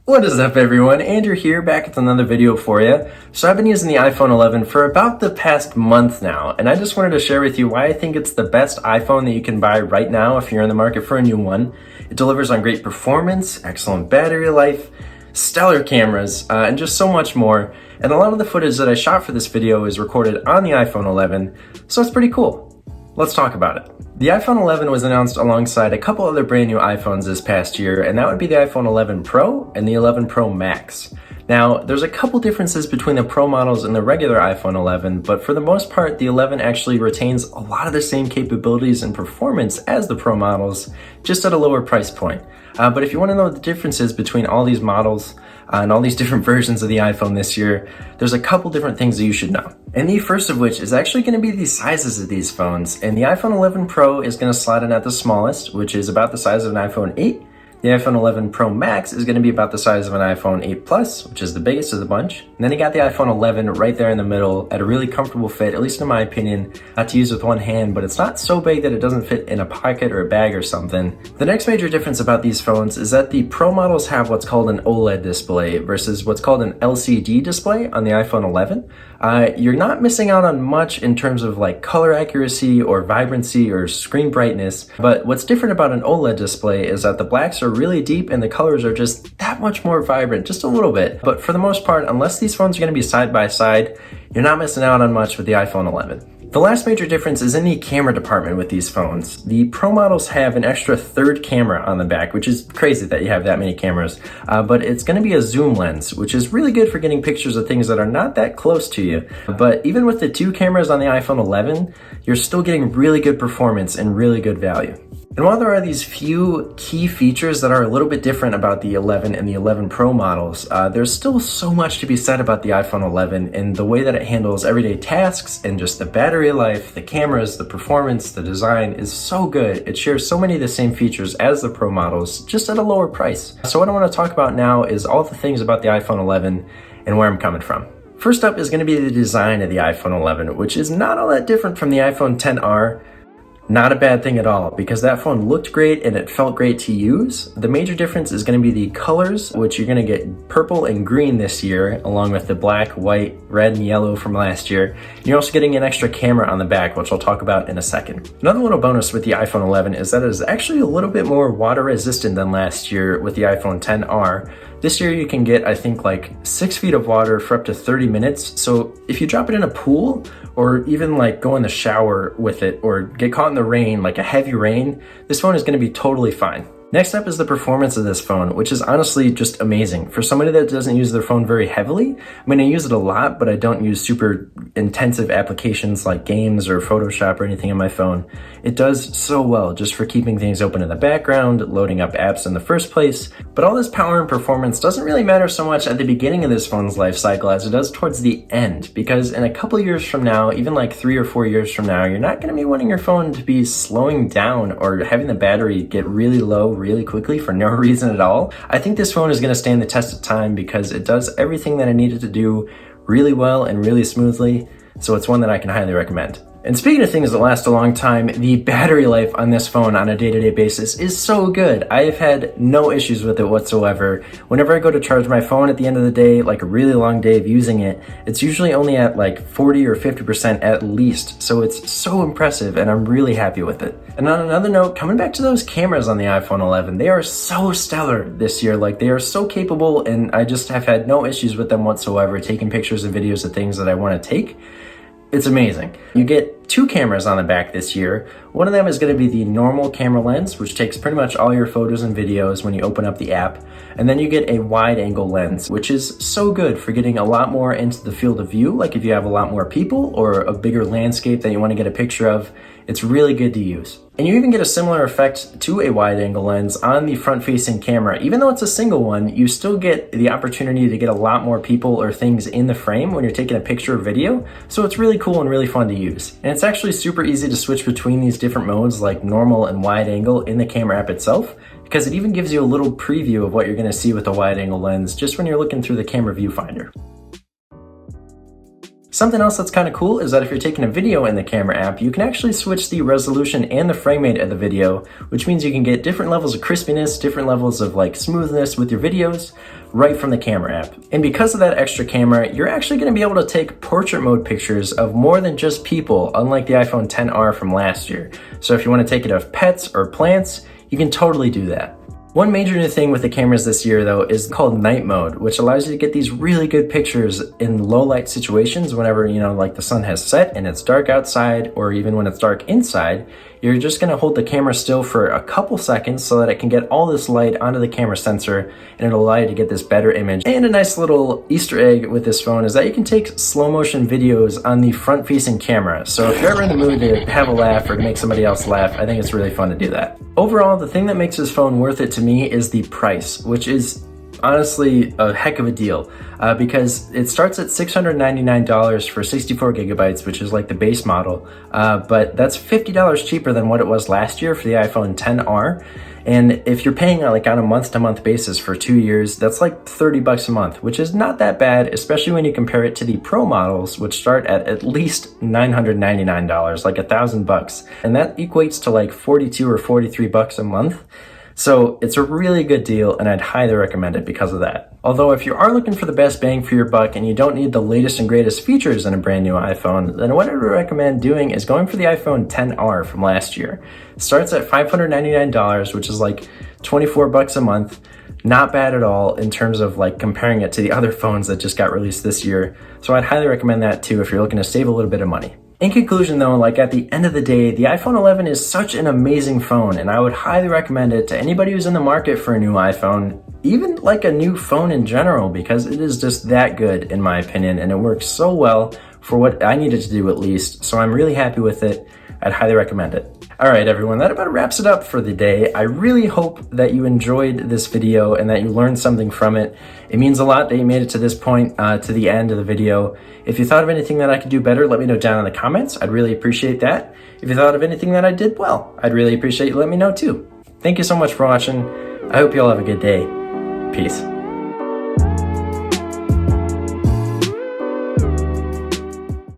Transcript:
What is up everyone, Andrew here back with another video for you. So I've been using the iPhone 11 for about the past month now, and I just wanted to share with you why I think it's the best iPhone that you can buy right now if you're in the market for a new one. It delivers on great performance, excellent battery life, stellar cameras, and just so much more. And a lot of the footage that I shot for this video is recorded on the iPhone 11, so it's pretty cool. Let's talk about it. The iPhone 11 was announced alongside a couple other brand new iPhones this past year, and that would be the iPhone 11 Pro and the 11 Pro Max. Now, there's a couple differences between the Pro models and the regular iPhone 11, but for the most part, the 11 actually retains a lot of the same capabilities and performance as the Pro models, just at a lower price point. But if you want to know the differences between all these models and all these different versions of the iPhone this year, there's a couple different things that you should know. And the first of which is actually going to be the sizes of these phones. And the iPhone 11 Pro is going to slot in at the smallest, which is about the size of an iPhone 8. The iPhone 11 Pro Max is going to be about the size of an iPhone 8 Plus, which is the biggest of the bunch. And then you got the iPhone 11 right there in the middle at a really comfortable fit, at least in my opinion, not to use with one hand, but it's not so big that it doesn't fit in a pocket or a bag or something. The next major difference about these phones is that the Pro models have what's called an OLED display versus what's called an LCD display on the iPhone 11. You're not missing out on much in terms of like color accuracy or vibrancy or screen brightness, but what's different about an OLED display is that the blacks are really deep and the colors are just that much more vibrant, just a little bit. But for the most part, unless these phones are going to be side by side, you're not missing out on much with the iPhone 11. The last major difference is in the camera department with these phones. The Pro models have an extra third camera on the back, which is crazy that you have that many cameras, but it's going to be a zoom lens, which is really good for getting pictures of things that are not that close to you. But even with the two cameras on the iPhone 11, you're still getting really good performance and really good value. And while there are these few key features that are a little bit different about the 11 and the 11 Pro models, there's still so much to be said about the iPhone 11 and the way that it handles everyday tasks, and just the battery life, the cameras, the performance, the design is so good. It shares so many of the same features as the Pro models, just at a lower price. So what I want to talk about now is all the things about the iPhone 11 and where I'm coming from. First up is going to be the design of the iPhone 11, which is not all that different from the iPhone XR. Not a bad thing at all, because that phone looked great and it felt great to use. The major difference is going to be the colors, which you're going to get purple and green this year, along with the black, white, red, and yellow from last year. You're also getting an extra camera on the back, which I'll talk about in a second. Another little bonus with the iPhone 11 is that it is actually a little bit more water resistant than last year with the iPhone XR. This year you can get, I think, like 6 feet of water for up to 30 minutes. So if you drop it in a pool, or even like go in the shower with it, or get caught in the rain, like a heavy rain, this phone is going to be totally fine. Next up is the performance of this phone, which is honestly just amazing. For somebody that doesn't use their phone very heavily, I mean, I use it a lot, but I don't use super intensive applications like games or Photoshop or anything on my phone. It does so well just for keeping things open in the background, loading up apps in the first place. But all this power and performance doesn't really matter so much at the beginning of this phone's life cycle as it does towards the end, because in a couple years from now, even like 3 or 4 years from now, you're not going to be wanting your phone to be slowing down or having the battery get really low really quickly for no reason at all. I think this phone is going to stand the test of time because it does everything that I needed to do really well and really smoothly, so it's one that I can highly recommend. And speaking of things that last a long time, the battery life on this phone on a day-to-day basis is so good. I have had no issues with it whatsoever. Whenever I go to charge my phone at the end of the day, like a really long day of using it, it's usually only at like 40 or 50% at least. So it's so impressive and I'm really happy with it. And on another note, coming back to those cameras on the iPhone 11, they are so stellar this year. Like, they are so capable, and I just have had no issues with them whatsoever, taking pictures and videos of things that I want to take. It's amazing. You get 2 cameras on the back this year. One of them is going to be the normal camera lens, which takes pretty much all your photos and videos when you open up the app. And then you get a wide angle lens, which is so good for getting a lot more into the field of view. Like if you have a lot more people or a bigger landscape that you want to get a picture of, it's really good to use. And you even get a similar effect to a wide angle lens on the front facing camera. Even though it's a single one, you still get the opportunity to get a lot more people or things in the frame when you're taking a picture or video. So it's really cool and really fun to use. And it's actually super easy to switch between these different modes like normal and wide angle in the camera app itself, because it even gives you a little preview of what you're going to see with a wide angle lens just when you're looking through the camera viewfinder. Something else that's kind of cool is that if you're taking a video in the camera app, you can actually switch the resolution and the frame rate of the video, which means you can get different levels of crispiness, different levels of like smoothness with your videos right from the camera app. And because of that extra camera, you're actually going to be able to take portrait mode pictures of more than just people, unlike the iPhone XR from last year. So if you want to take it of pets or plants, you can totally do that. One major new thing with the cameras this year though is called night mode, which allows you to get these really good pictures in low light situations whenever, like the sun has set and it's dark outside, or even when it's dark inside. You're just gonna hold the camera still for a couple seconds so that it can get all this light onto the camera sensor, and it'll allow you to get this better image. And a nice little Easter egg with this phone is that you can take slow motion videos on the front facing camera. So if you're ever in the mood to have a laugh or to make somebody else laugh, I think it's really fun to do that. Overall, the thing that makes this phone worth it to me is the price, which is honestly a heck of a deal because it starts at $699 for 64 gigabytes, which is like the base model, but that's $50 cheaper than what it was last year for the iPhone XR. And if you're paying like on a month-to-month basis for 2 years, that's like $30 a month, which is not that bad, especially when you compare it to the Pro models, which start at least $999, like $1,000, and that equates to like 42 or 43 bucks a month. So it's a really good deal, and I'd highly recommend it because of that. Although if you are looking for the best bang for your buck and you don't need the latest and greatest features in a brand new iPhone, then what I would recommend doing is going for the iPhone XR from last year. It starts at $599, which is like 24 bucks a month. Not bad at all in terms of like comparing it to the other phones that just got released this year. So I'd highly recommend that too if you're looking to save a little bit of money. In conclusion though, like at the end of the day, the iPhone 11 is such an amazing phone, and I would highly recommend it to anybody who's in the market for a new iPhone, even like a new phone in general, because it is just that good in my opinion, and it works so well for what I needed to do at least. So I'm really happy with it. I'd highly recommend it. All right, everyone, that about wraps it up for the day. I really hope that you enjoyed this video and that you learned something from it. It means a lot that you made it to this point, to the end of the video. If you thought of anything that I could do better, let me know down in the comments. I'd really appreciate that. If you thought of anything that I did well, I'd really appreciate you letting me know too. Thank you so much for watching. I hope you all have a good day. Peace.